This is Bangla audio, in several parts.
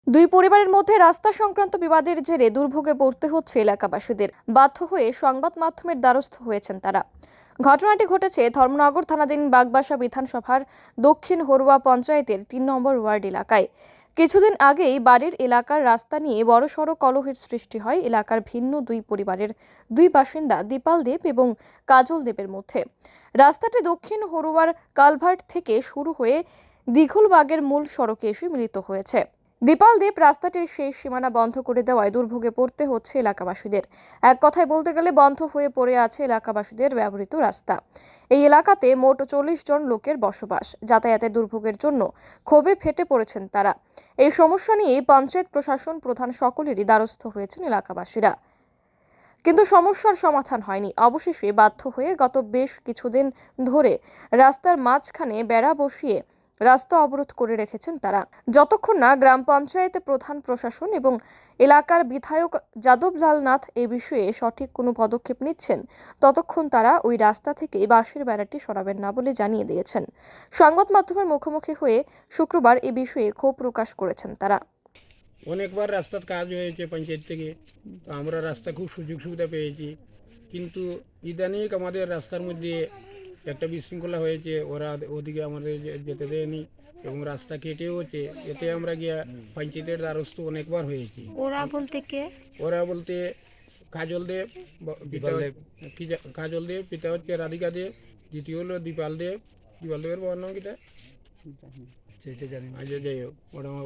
দুই পরিবারের মধ্যে রাস্তা সংক্রান্ত বিবাদের জেরে দুর্ভোগে পড়তে হচ্ছে এলাকাবাসীদের। বাধ্য হয়ে সংবাদ মাধ্যমের দ্বারস্থ হয়েছেন তারা। ঘটনাটি ঘটেছে ধর্মনগর থানাধীন বাগবাসা বিধানসভার দক্ষিণ হরুয়া পঞ্চায়েতের ৩ নম্বর ওয়ার্ড এলাকায়। কিছুদিন আগেই বাড়ির এলাকার রাস্তা নিয়ে বড়সড় কলহের সৃষ্টি হয় এলাকার ভিন্ন দুই পরিবারের দুই বাসিন্দা দীপাল দেব এবং কাজল দেবের মধ্যে। রাস্তাটি দক্ষিণ হরুয়ার কালভার্ট থেকে শুরু হয়ে দিঘলবাগের মূল সড়কে এসে মিলিত হয়েছে। দীপাল দেব রাস্তাটির শেষ সীমানা বন্ধ করে দেওয়ায় দুর্ভোগে পড়তে হচ্ছে এলাকাবাসীদের। এক কথায় বলতে গেলে বন্ধ হয়ে পড়ে আছে এলাকাবাসীদের ব্যবহৃত রাস্তা। এই এলাকাতে মোট 40 জন লোকের বসবাস। যাতায়াতের দুর্ভোগের জন্য ক্ষোভে ফেটে পড়েছেন তারা। এই সমস্যা নিয়ে পঞ্চায়েত প্রশাসন প্রধান সকলেরই দ্বারস্থ হয়েছেন এলাকাবাসীরা, কিন্তু সমস্যার সমাধান হয়নি। অবশেষে বাধ্য হয়ে গত বেশ কিছুদিন ধরে রাস্তার মাঝখানে বেড়া বসিয়ে রাস্তা অবরোধ করে রেখেছেন তারা। যতক্ষণ না গ্রাম পঞ্চায়েতে প্রধান প্রশাসন এবং এলাকার বিধায়ক যাদবলাল নাথ এই বিষয়ে সঠিক কোনো পদক্ষেপ নিচ্ছেন, ততক্ষণ তারা ওই রাস্তা থেকে বাঁশের বেড়াটি সরাবেন না বলে জানিয়ে দিয়েছেন। সংবাদ মাধ্যমের মুখোমুখি হয়ে শুক্রবার এ বিষয়ে ক্ষোভ প্রকাশ করেছেন তারা। অনেকবার রাস্তার কাজ হয়েছে পঞ্চায়েত থেকে, তো আমরা রাস্তা খুব সুযোগ সুবিধা পেয়েছি, কিন্তু ইদানিং আমাদের রাস্তার মধ্যে একটা বিশৃঙ্খলা হয়েছে। ওরা ওদিকে আমাদের যেতে দেয়নি এবং রাস্তা কেটেও হচ্ছে। এতে আমরা গিয়া পঞ্চায়েতের দ্বারস্থ অনেকবার হয়েছি। ওরা বলতে কে? ওরা বলতে কাজল দেব, কাজল দেব, পিতা হচ্ছে রাধিকা দেব, দ্বিতীয় হলো দীপাল দেব। দীপাল দেবের বাবার নাম কিটা আচ্ছা, যাই হোক, ওটা আমার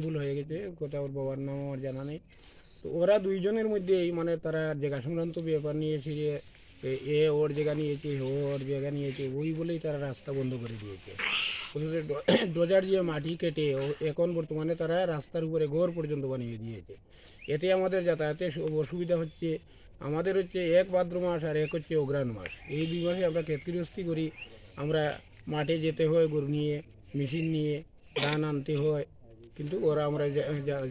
ভুল হয়ে গেছে, কোথাও ওর বাবার নাম আমার জানা নেই। তো ওরা দুইজনের মধ্যেই মানে তারা জায়গা সংক্রান্ত ব্যাপার নিয়ে ফিরে এ ওর জায়গা নিয়েছে, ও ওর জায়গা নিয়েছে, ওই বলেই তারা রাস্তা বন্ধ করে দিয়েছে। ডোজার দিয়ে মাটি কেটে এখন বর্তমানে তারা রাস্তার উপরে ঘর পর্যন্ত বানিয়ে দিয়েছে। এতে আমাদের যাতায়াতে অসুবিধা হচ্ছে। আমাদের হচ্ছে এক ভাদ্র মাস আর এক হচ্ছে অগ্রহায়ণ মাস, এই 2 মাসে আমরা ক্ষেতগৃহস্থী করি। আমরা মাঠে যেতে হয় গরু নিয়ে, মেশিন নিয়ে ধান আনতে হয়, কিন্তু ওরা আমরা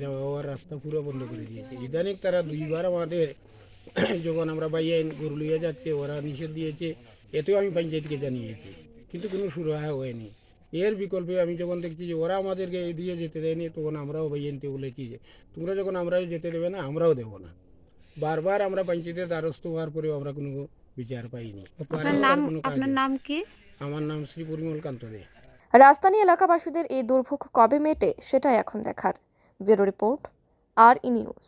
যাওয়ার রাস্তা পুরো বন্ধ করে দিয়েছে। ইদানিং তারা 2বার আমাদের যখন আমরা বাইয়ে গরু লিয়ে যাচ্ছে ওরা নিষেধ দিয়েছে। এতেও আমি পঞ্চায়েতকে জানিয়েছি, কিন্তু কোনো সুরাহা হয়নি। এর বিকল্পে আমি যখন দেখছি যে ওরা আমাদেরকে দিয়ে যেতে দেয়নি, তখন আমরাও বাইয়েনতে বলেছি যে তোমরা যখন আমরা যেতে দেবে না, আমরাও দেবো না। বারবার আমরা পঞ্চায়েতের দ্বারস্থ হওয়ার পরেও আমরা কোনো বিচার পাইনি। আপনার নাম কি? আমার নাম শ্রী পরিমল কান্ত দে। রাস্তা নিয়ে এলাকাবাসীদের এই দুর্ভোগ কবে মেটে সেটাই এখন দেখার। ব্যুরো রিপোর্ট, আর ই নিউজ।